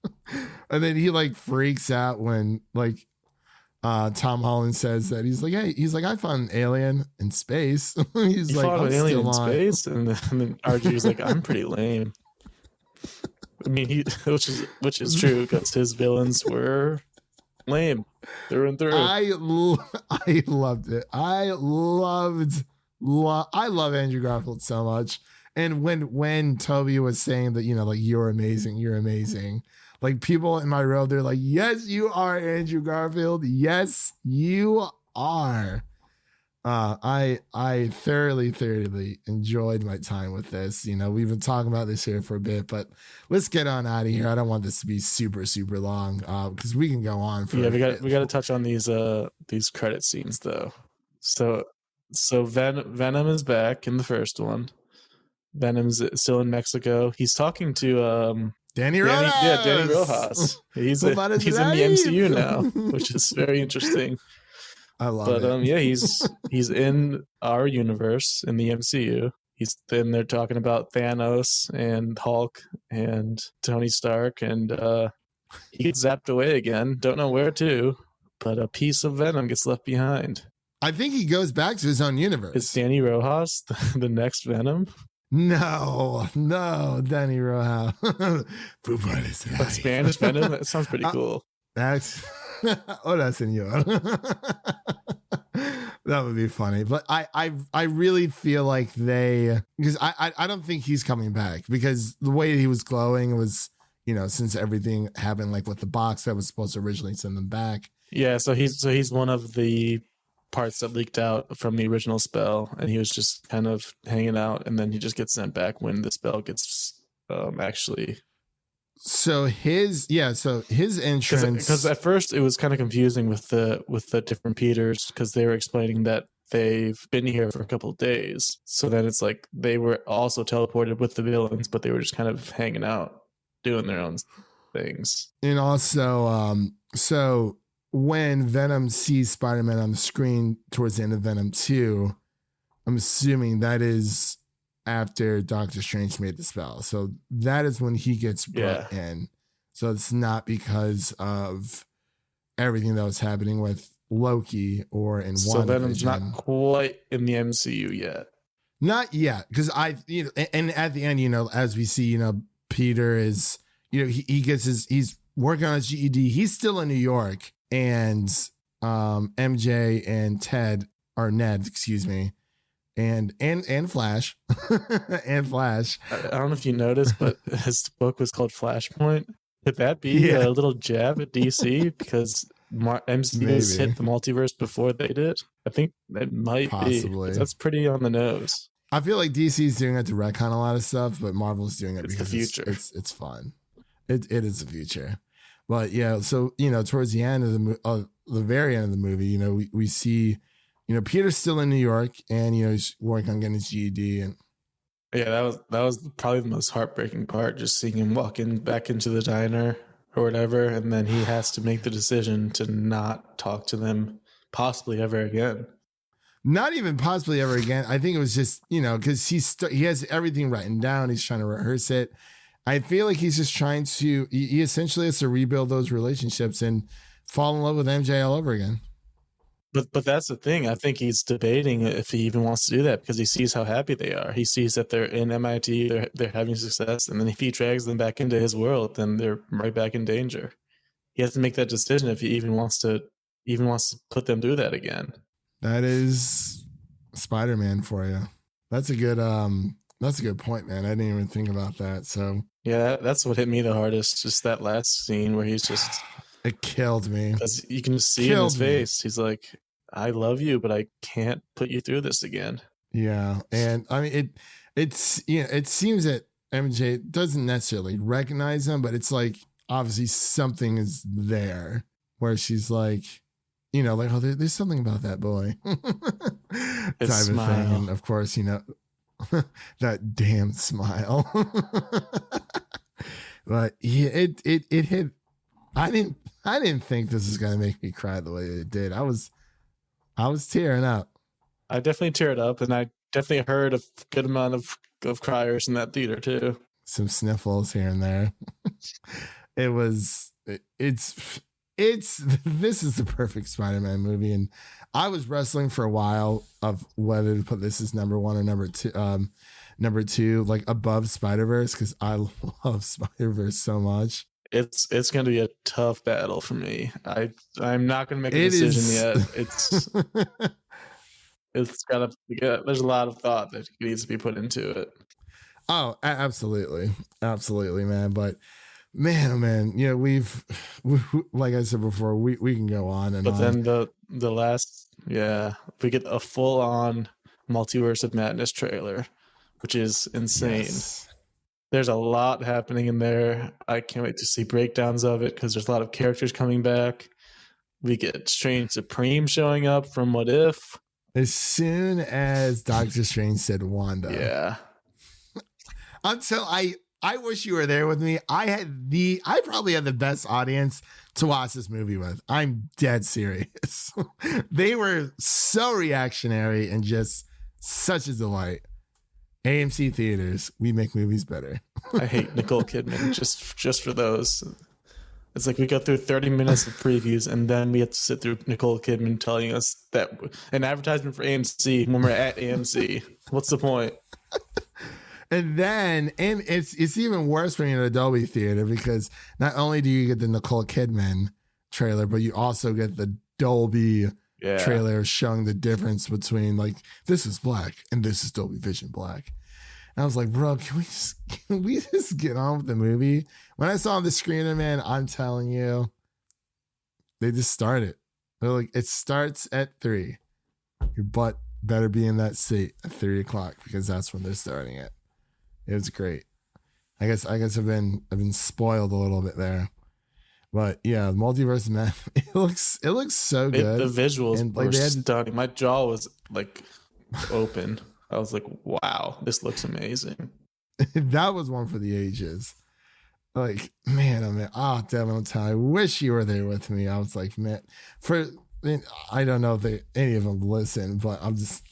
And then he like freaks out when like Tom Holland says that. He's like, I found an alien in space. He's you like, found an alien in space, and then RG's like, I'm pretty lame. I mean, which is true, because his villains were lame through and through. I loved it. I love Andrew Garfield so much. And when Toby was saying that, like, you're amazing. Like, people in my row, they're like, yes, you are, Andrew Garfield. Yes, you are. I thoroughly enjoyed my time with this. We've been talking about this here for a bit, but let's get on out of here. I don't want this to be super, super long, because we can go on for. Yeah, we got to touch on these credit scenes though. So Venom is back in the first one. Venom's still in Mexico. He's talking to Danny Rojas. Danny Rojas. He's in the MCU now, which is very interesting. I love it. Yeah, he's in our universe in the MCU. He's in there talking about Thanos and Hulk and Tony Stark, and he gets zapped away again. Don't know where to, but a piece of Venom gets left behind. I think he goes back to his own universe. Is Danny Rojas the next Venom? No, Danny Rojas. Spanish Venom? That sounds pretty cool. That's hola, señor. That would be funny. But I really feel like because I don't think he's coming back, because the way he was glowing was, since everything happened like with the box that was supposed to originally send them back. Yeah, so he's one of the parts that leaked out from the original spell, and he was just kind of hanging out, and then he just gets sent back when the spell gets actually So his entrance, because at first it was kind of confusing with the different Peters, because they were explaining that they've been here for a couple of days. So then it's like they were also teleported with the villains, but they were just kind of hanging out, doing their own things. and also so when Venom sees Spider-Man on the screen towards the end of Venom 2, I'm assuming that is after Doctor Strange made the spell. So that is when he gets brought in. So it's not because of everything that was happening with Loki or in So WandaVision. Venom's not quite in the MCU yet. Not yet, because and at the end, as we see, Peter is, he's working on his GED. He's still in New York, and MJ and Ned, excuse me, and Flash, and Flash. I don't know if you noticed, but his book was called Flashpoint. Could that be a little jab at DC because MCU has hit the multiverse before they did? I think it might Possibly. be. That's pretty on the nose. I feel like DC's doing it to retcon a lot of stuff, but Marvel's doing it because the future. It's fun. It is the future. But yeah, so towards the end of the very end of the movie, we see, Peter's still in New York, and he's working on getting his GED, and yeah, that was probably the most heartbreaking part, just seeing him walk back into the diner or whatever, and then he has to make the decision to not talk to them possibly ever again. Not even possibly ever again. I think it was just, because he has everything written down. He's trying to rehearse it. I feel like he's just trying to, he essentially has to rebuild those relationships and fall in love with MJ all over again. But that's the thing. I think he's debating if he even wants to do that, because he sees how happy they are. He sees that they're in MIT, they're having success, and then if he drags them back into his world, then they're right back in danger. He has to make that decision if he even wants to put them through that again. That is Spider-Man for you. That's a good point, man. I didn't even think about that. So yeah, that's what hit me the hardest. Just that last scene where he's just, it killed me, because you can just see in his face. He's like, I love you, but I can't put you through this again. Yeah. And I mean, it seems that MJ doesn't necessarily recognize him, but it's like, obviously something is there where she's like, like, oh, there's something about that boy. Type smile. of thing. And of course, that damn smile. But yeah, it hit. I didn't think this was gonna make me cry the way it did. I was tearing up. I definitely teared up, and I definitely heard a good amount of criers in that theater too. Some sniffles here and there. This is the perfect Spider-Man movie, and I was wrestling for a while of whether to put this as number one or number two, like above Spider-Verse, because I love Spider-Verse so much. It's going to be a tough battle for me. I'm not going to make a decision yet. There's a lot of thought that needs to be put into it. Oh, absolutely, man. But man, oh man, we like I said before, we can go on and but on. Then the last, we get a full on Multiverse of Madness trailer, which is insane. Yes. There's a lot happening in there. I can't wait to see breakdowns of it, because there's a lot of characters coming back. We get Strange Supreme showing up from What If. As soon as Doctor Strange said Wanda. Yeah. Until I wish you were there with me. I probably had the best audience to watch this movie with. I'm dead serious. They were so reactionary and just such a delight. AMC theaters, we make movies better. I hate Nicole Kidman just for those. It's like we go through 30 minutes of previews, and then we have to sit through Nicole Kidman telling us that an advertisement for AMC when we're at AMC. What's the point? And it's even worse when you're in a Dolby theater, because not only do you get the Nicole Kidman trailer, but you also get the Dolby trailer showing the difference between, like, this is black and this is Dolby Vision black. And I was like, bro, can we just get on with the movie? When I saw the screener, man, I'm telling you, they just started. They're like, it starts at 3. Your butt better be in that seat at 3 o'clock, because that's when they're starting it. It was great. I guess I've been spoiled a little bit there. But yeah, Multiverse of Madness, it looks so good. The visuals and were like they had stunning. My jaw was like open. I was like, wow, this looks amazing. that was one for the ages. Like, man, oh man, Devin, I wish you were there with me. I was like, man, I don't know if any of them listen, but I'm just,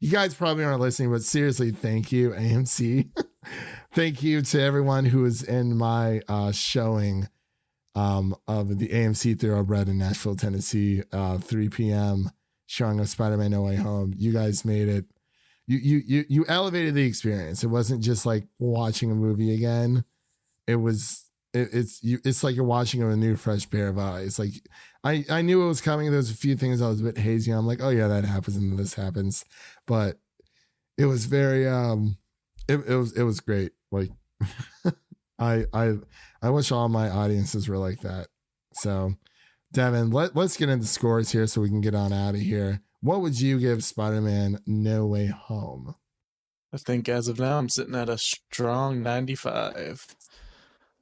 you guys probably aren't listening, but seriously, thank you, AMC. Thank you to everyone who was in my showing of the AMC Thoroughbred in Nashville, Tennessee, 3 p.m. showing of Spider-Man No Way Home. You guys made it. You elevated the experience. It wasn't just like watching a movie again. It's like you're watching a new fresh pair of eyes. Like I knew it was coming. There's a few things I was a bit hazy. I'm like, oh yeah, that happens and this happens, but it was very it was great. Like I wish all my audiences were like that. So Devin, let's get into scores here so we can get on out of here. What would you give Spider-Man No Way Home? I think as of now, I'm sitting at a strong 95.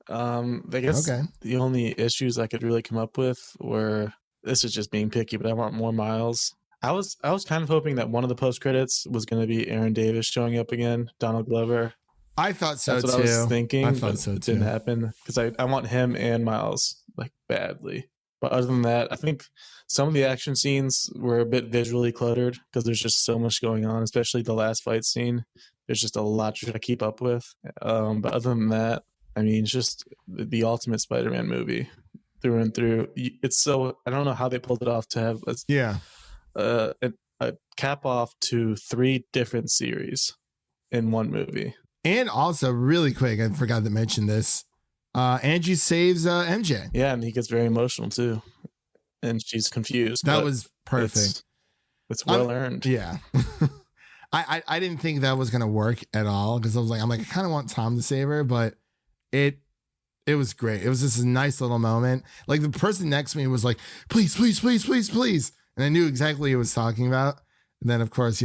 I guess the only issues I could really come up with were, this is just being picky, but I want more Miles. I was kind of hoping that one of the post credits was going to be Aaron Davis showing up again, Donald Glover. I thought so. That's what too. I was thinking. I thought so it too. didn't happen because I want him and Miles like badly. But other than that, I think some of the action scenes were a bit visually cluttered because there's just so much going on, especially the last fight scene. There's just a lot to try to keep up with. But other than that, I mean, it's just the ultimate Spider-Man movie through and through. It's so, I don't know how they pulled it off to have a cap off to 3 different series in one movie. And also, really quick, I forgot to mention this. Angie saves MJ. Yeah, and he gets very emotional too. And she's confused. That was perfect. It's well earned. Yeah. I didn't think that was gonna work at all because I'm like, I kind of want Tom to save her, but it was great. It was just a nice little moment. Like the person next to me was like, please, please, please, please, please. And I knew exactly what he was talking about. And then of course,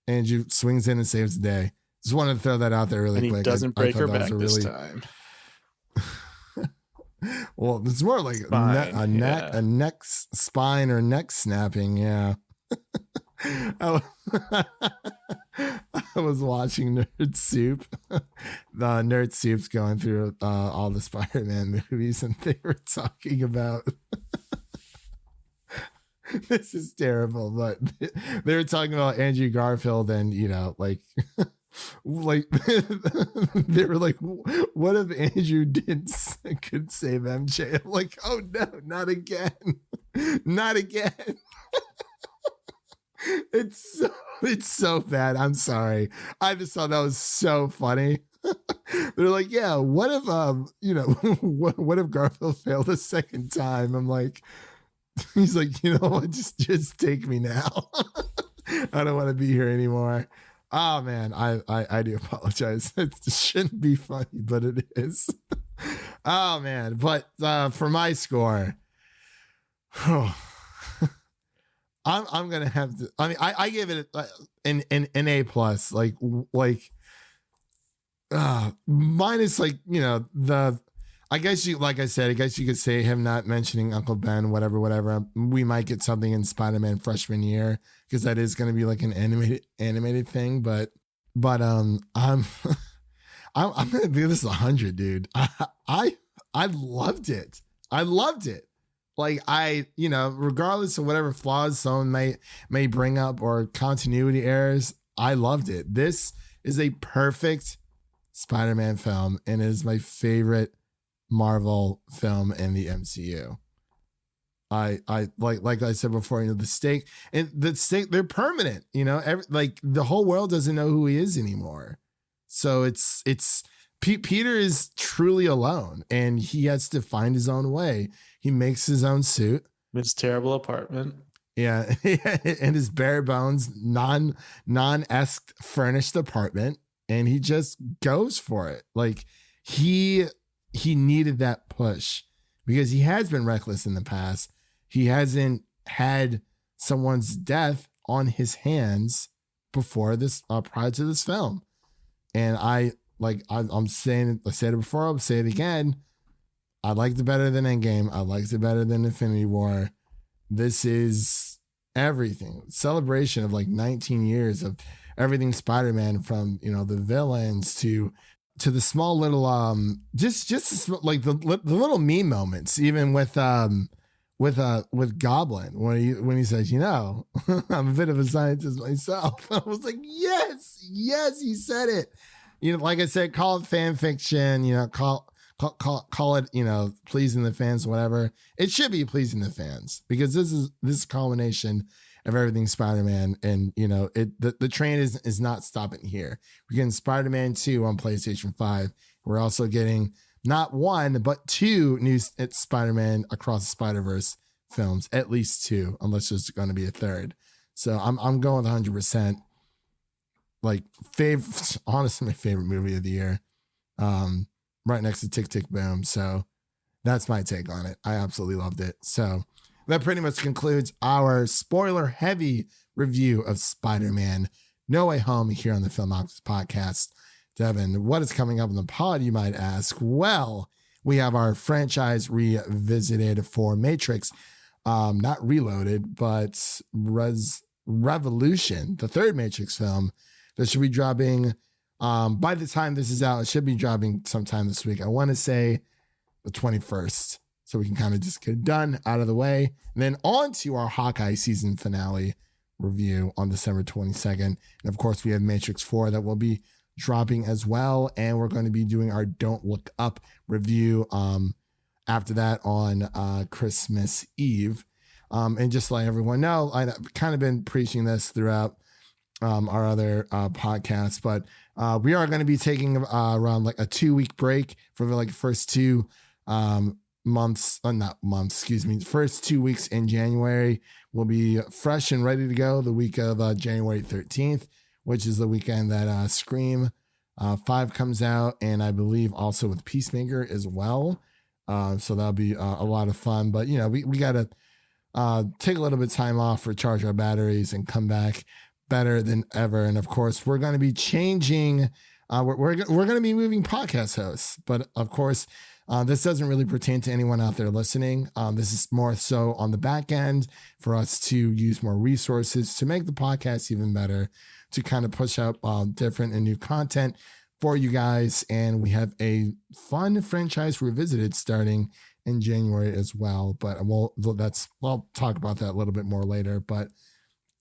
Andrew swings in and saves the day. Just wanted to throw that out there really quick. And he doesn't break her back this time. Well, it's more like a neck spine or neck snapping. Yeah. I was watching Nerd Soup. The Nerd Soup's going through all the Spider-Man movies, and they were talking about. This is terrible, but they were talking about Andrew Garfield, and like they were like, what if Andrew could save MJ? I'm like, oh no, not again. Not again. It's so bad. I'm sorry. I just thought that was so funny. They're like, yeah, what if what if Garfield failed a second time? I'm like, he's like, what, just take me now. I don't want to be here anymore. Oh man, I do apologize. It shouldn't be funny, but it is. Oh man, but for my score, I'm gonna have to. I mean, I gave it an A plus, minus the. I guess you could say him not mentioning Uncle Ben, whatever. We might get something in Spider-Man freshman year because that is going to be like an animated thing. But I'm I'm gonna give this 100, dude. I loved it. I loved it. Like regardless of whatever flaws someone may bring up or continuity errors, I loved it. This is a perfect Spider-Man film, and it is my favorite Marvel film in the MCU. I like I said before, the stake, they're permanent. The whole world doesn't know who he is anymore. So it's Peter is truly alone, and he has to find his own way. He makes his own suit. His terrible apartment. Yeah, and his bare bones, non-esque furnished apartment, and he just goes for it. Like he needed that push because he has been reckless in the past. He hasn't had someone's death on his hands before this, prior to this film. And like I'm saying, I said it before, I'll say it again. I liked it better than Endgame. I liked it better than Infinity War. This is everything. Celebration of like 19 years of everything Spider-Man, from, you know, the villains to the small little just like the little meme moments, even with Goblin when he says, you know, I'm a bit of a scientist myself. I was like, yes, he said it. You know, like I said, call it fan fiction, you know, call it, you know, pleasing the fans, whatever. It should be pleasing the fans, because this is culmination of everything Spider-Man, and you know, the train is not stopping here. We're getting Spider-Man 2 on PlayStation 5. We're also getting not one but two new Spider-Man Across the Spider-Verse films, at least two, unless there's going to be a third. So I'm going with 100%. Like, honestly, my favorite movie of the year, right next to Tick Tick Boom. So that's my take on it. I absolutely loved it. So that pretty much concludes our spoiler-heavy review of Spider-Man No Way Home here on the Film Optix podcast. Devin, what is coming up in the pod, you might ask? Well, we have our franchise revisited for Matrix, not Reloaded, but Revolution, the third Matrix film that should be dropping. By the time this is out, it should be dropping sometime this week. I want to say the 21st. So we can kind of just get it done, out of the way. And then on to our Hawkeye season finale review on December 22nd. And of course, we have Matrix 4 that will be dropping as well. And we're going to be doing our Don't Look Up review after that on Christmas Eve. And just to let everyone know, I've kind of been preaching this throughout our other podcasts, but we are going to be taking around like a 2-week break for the like first two first 2 weeks in January. We'll be fresh and ready to go the week of January 13th, which is the weekend that Scream 5 comes out, and I believe also with Peacemaker as well. So that'll be a lot of fun. But, you know, we got to take a little bit of time off, recharge our batteries, and come back better than ever. And of course, we're going to be changing. We're going to be moving podcast hosts, but of course, this doesn't really pertain to anyone out there listening. This is more so on the back end for us to use more resources to make the podcast even better, to kind of push out different and new content for you guys. And we have a fun franchise revisited starting in January as well. But I'll talk about that a little bit more later. But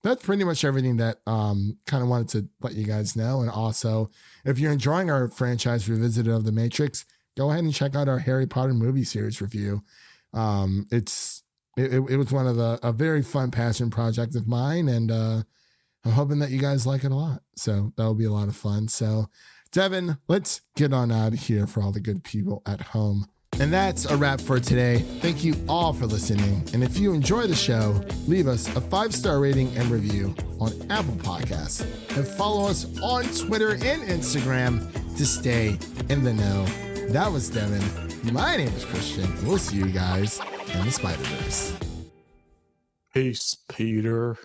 that's pretty much everything that kind of wanted to let you guys know. And also, if you're enjoying our franchise revisited of The Matrix, go ahead and check out our Harry Potter movie series review. It was one of a very fun passion project of mine, and I'm hoping that you guys like it a lot. So that'll be a lot of fun. So, Devin, let's get on out of here for all the good people at home. And that's a wrap for today. Thank you all for listening. And if you enjoy the show, leave us a 5-star rating and review on Apple Podcasts, and follow us on Twitter and Instagram to stay in the know. That was Devin. My name is Christian. We'll see you guys in the Spider-Verse. Peace, Peter.